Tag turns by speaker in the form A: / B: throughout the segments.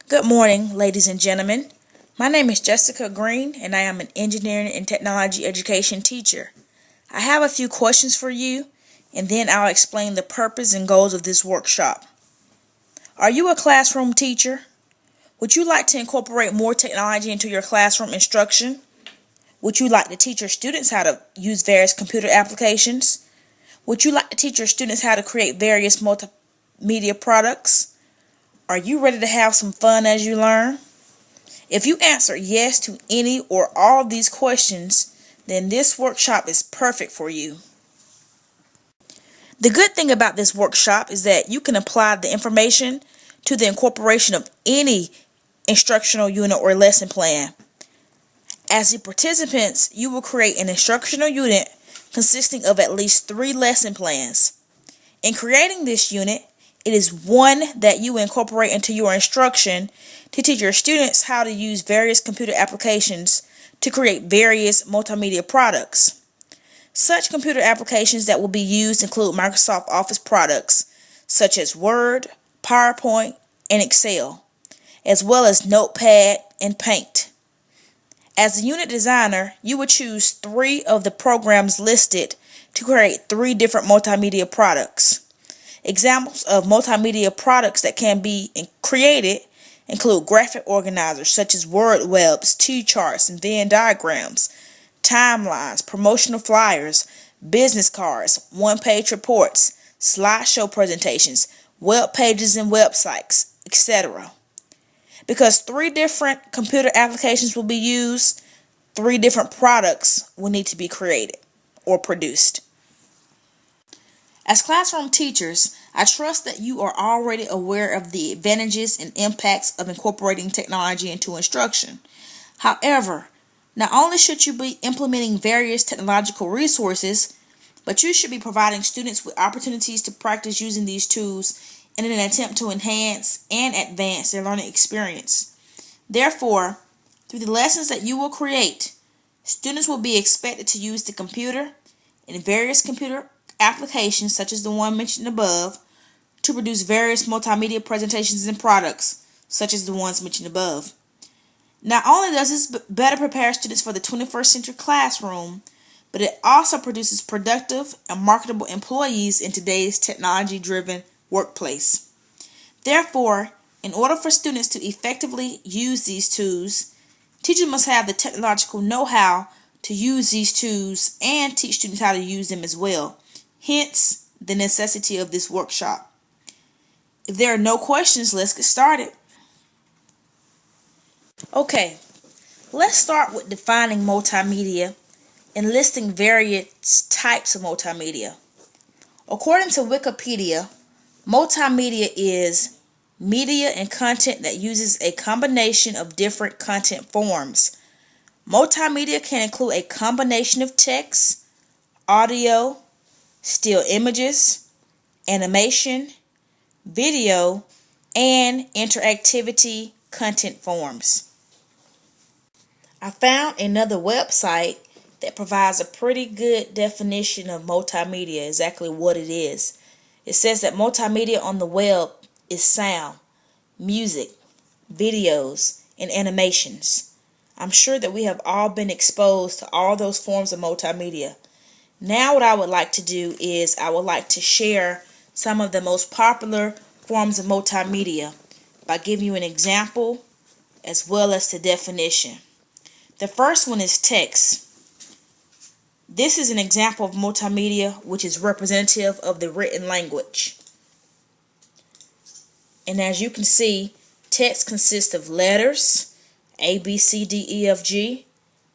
A: Good morning, ladies and gentlemen. My name is Jessica Green, and I am an engineering and technology education teacher. I have a few questions for you, and then I'll explain the purpose and goals of this workshop. Are you a classroom teacher? Would you like to incorporate more technology into your classroom instruction? Would you like to teach your students how to use various computer applications? Would you like to teach your students how to create various multimedia products? Are you ready to have some fun as you learn? If you answer yes to any or all of these questions, then this workshop is perfect for you. The good thing about this workshop is that you can apply the information to the incorporation of any instructional unit or lesson plan. As the participants, you will create an instructional unit consisting of at least 3 lesson plans. In creating this unit, it is one that you incorporate into your instruction to teach your students how to use various computer applications to create various multimedia products. Such computer applications that will be used include Microsoft Office products such as Word, PowerPoint, and Excel, as well as Notepad and Paint. As a unit designer, you would choose 3 of the programs listed to create 3 different multimedia products. Examples of multimedia products that can be created include graphic organizers such as word webs, T-charts, and Venn diagrams, timelines, promotional flyers, business cards, one-page reports, slideshow presentations, web pages and websites, etc. Because 3 different computer applications will be used, 3 different products will need to be created or produced. As classroom teachers, I trust that you are already aware of the advantages and impacts of incorporating technology into instruction. However, not only should you be implementing various technological resources, but you should be providing students with opportunities to practice using these tools in an attempt to enhance and advance their learning experience. Therefore, through the lessons that you will create, students will be expected to use the computer and various computer applications such as the one mentioned above to produce various multimedia presentations and products such as the ones mentioned above. Not only does this better prepare students for the 21st century classroom, but it also produces productive and marketable employees in today's technology-driven workplace. Therefore, in order for students to effectively use these tools, teachers must have the technological know-how to use these tools and teach students how to use them as well. Hence, the necessity of this workshop. If there are no questions, let's get started. Okay, let's start with defining multimedia and listing various types of multimedia. According to Wikipedia, multimedia is media and content that uses a combination of different content forms. Multimedia can include a combination of text, audio, still images, animation, video, and interactivity content forms. I found another website that provides a pretty good definition of multimedia, exactly what it is. It says that multimedia on the web is sound, music, videos, and animations. I'm sure that we have all been exposed to all those forms of multimedia. Now what I would like to do is I would like to share some of the most popular forms of multimedia by giving you an example as well as the definition. The first one is text. This is an example of multimedia which is representative of the written language. And as you can see, text consists of letters, A, B, C, D, E, F, G,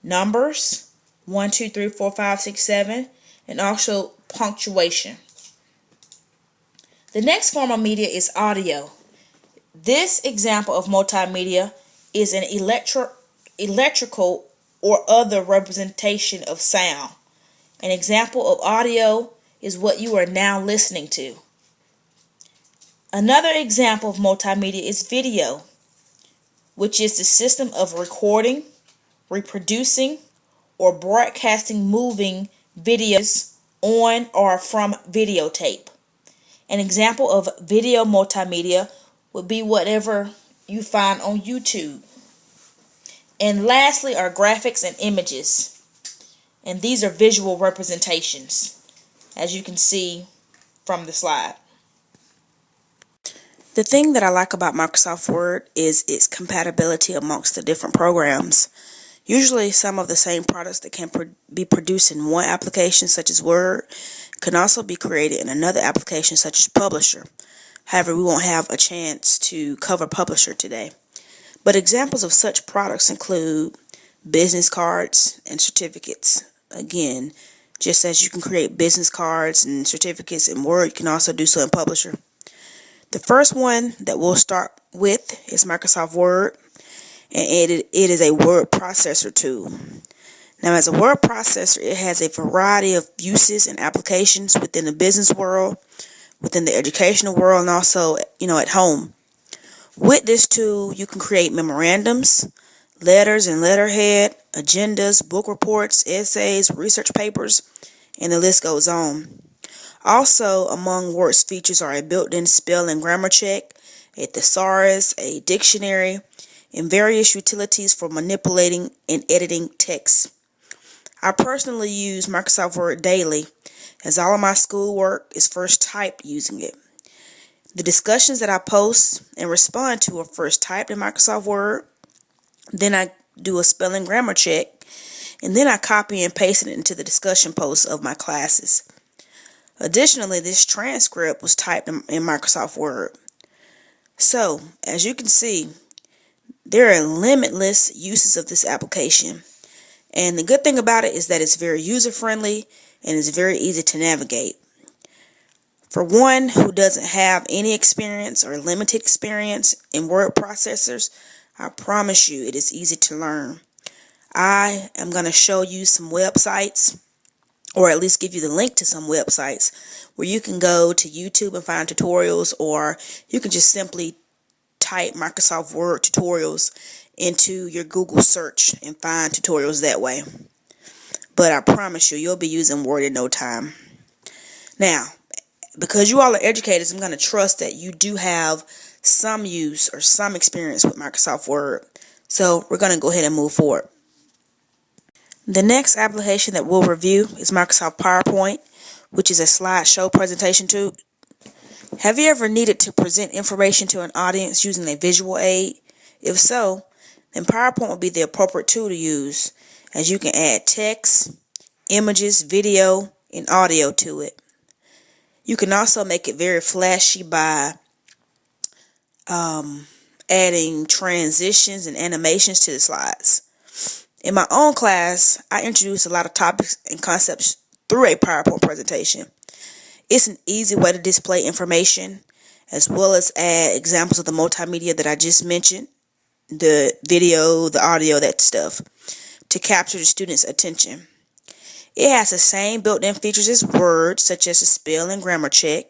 A: numbers, 1, 2, 3, 4, 5, 6, 7, and also punctuation. The next form of media is audio. This example of multimedia is an electrical or other representation of sound. An example of audio is what you are now listening to. Another example of multimedia is video, which is the system of recording, reproducing, or broadcasting moving videos on or from videotape. An example of video multimedia would be whatever you find on YouTube. And lastly are graphics and images. And these are visual representations, as you can see from the slide. The thing that I like about Microsoft Word is its compatibility amongst the different programs. Usually some of the same products that can be produced in one application, such as Word, can also be created in another application, such as Publisher. However, we won't have a chance to cover Publisher today. But examples of such products include business cards and certificates. Again, just as you can create business cards and certificates in Word, you can also do so in Publisher. The first one that we'll start with is Microsoft Word, and it is a word processor tool. Now, as a word processor, it has a variety of uses and applications within the business world, within the educational world, and also, at home. With this tool, you can create memorandums, letters and letterhead, agendas, book reports, essays, research papers, and the list goes on. Also, among Word's features are a built-in spell and grammar check, a thesaurus, a dictionary, and various utilities for manipulating and editing text. I personally use Microsoft Word daily, as all of my schoolwork is first typed using it. The discussions that I post and respond to are first typed in Microsoft Word. Then I do a spelling grammar check, and then I copy and paste it into the discussion posts of my classes. Additionally, this transcript was typed in Microsoft Word. So, as you can see, there are limitless uses of this application. And the good thing about it is that it's very user-friendly and it's very easy to navigate. For one who doesn't have any experience or limited experience in word processors, I promise you it is easy to learn. I am going to show you some websites, or at least give you the link to some websites where you can go to YouTube and find tutorials, or you can just simply type Microsoft Word tutorials into your Google search and find tutorials that way. But I promise you, you'll be using Word in no time. Now, because you all are educators, I'm going to trust that you do have some use or some experience with Microsoft Word. So we're going to go ahead and move forward. The next application that we'll review is Microsoft PowerPoint, which is a slideshow presentation tool. Have you ever needed to present information to an audience using a visual aid? If so, then PowerPoint will be the appropriate tool to use, as you can add text, images, video, and audio to it. You can also make it very flashy by adding transitions and animations to the slides. In my own class, I introduce a lot of topics and concepts through a PowerPoint presentation. It's an easy way to display information, as well as add examples of the multimedia that I just mentioned, the video, the audio, that stuff, to capture the student's attention. It has the same built-in features as Word, such as the spell and grammar check.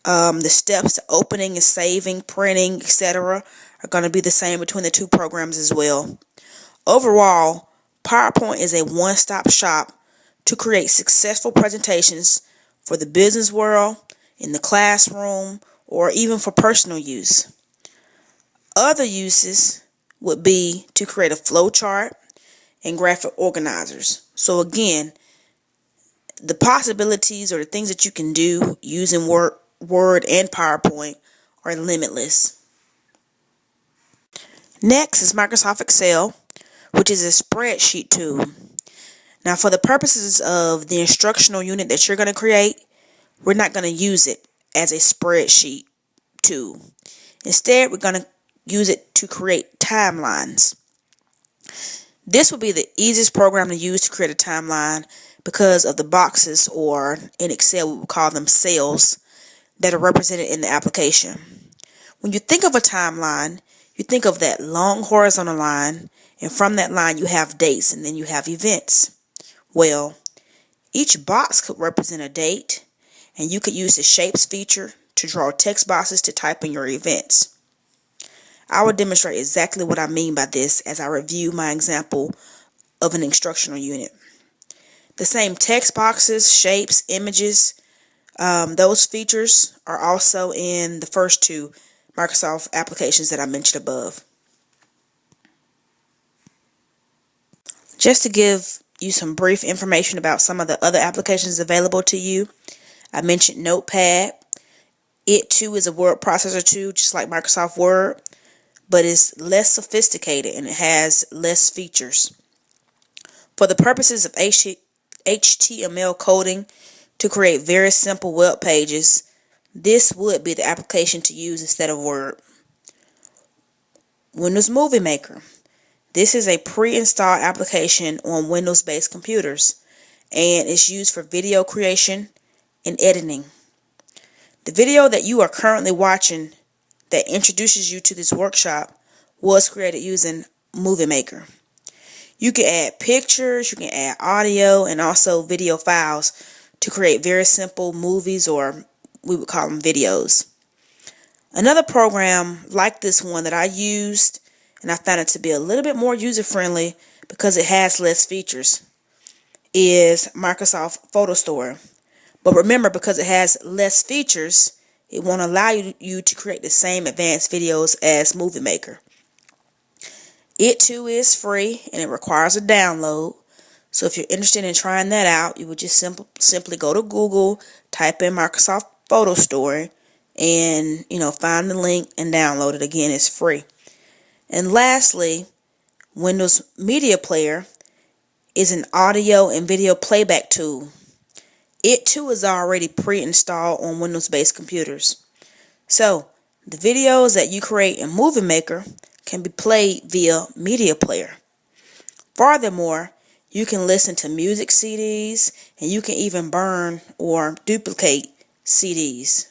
A: The steps to opening and saving, printing, etc. are going to be the same between the two programs as well. Overall, PowerPoint is a one-stop shop to create successful presentations for the business world, in the classroom, or even for personal use. Other uses would be to create a flowchart and graphic organizers. So again, the possibilities or the things that you can do using Word and PowerPoint are limitless. Next is Microsoft Excel, which is a spreadsheet tool. Now, for the purposes of the instructional unit that you're going to create, we're not going to use it as a spreadsheet tool. Instead, we're going to use it to create timelines. This will be the easiest program to use to create a timeline because of the boxes, or in Excel we would call them cells, that are represented in the application. When you think of a timeline, you think of that long horizontal line, and from that line you have dates and then you have events. Well, each box could represent a date, and you could use the shapes feature to draw text boxes to type in your events. I will demonstrate exactly what I mean by this as I review my example of an instructional unit. The same text boxes, shapes, images, those features are also in the first two, Microsoft applications that I mentioned above. Just to give you some brief information about some of the other applications available to you, I mentioned Notepad. It too is a word processor too, just like Microsoft Word, but it's less sophisticated and it has less features. For the purposes of HTML coding to create very simple web pages, this would be the application to use instead of Word. Windows Movie Maker. This is a pre-installed application on Windows-based computers, and it's used for video creation and editing. The video that you are currently watching that introduces you to this workshop was created using Movie Maker. You can add pictures, you can add audio, and also video files to create very simple movies, or we would call them videos. Another program like this one that I used, and I found it to be a little bit more user-friendly because it has less features, is Microsoft Photo Store. But remember, because it has less features, it won't allow you to create the same advanced videos as Movie Maker. It too is free and it requires a download. So if you're interested in trying that out, you would just simply go to Google, type in Microsoft Photo Store, and find the link and download it. Again, it's free. And lastly, Windows Media Player is an audio and video playback tool. It too is already pre-installed on Windows-based computers. So, the videos that you create in Movie Maker can be played via Media Player. Furthermore, you can listen to music CDs, and you can even burn or duplicate CDs.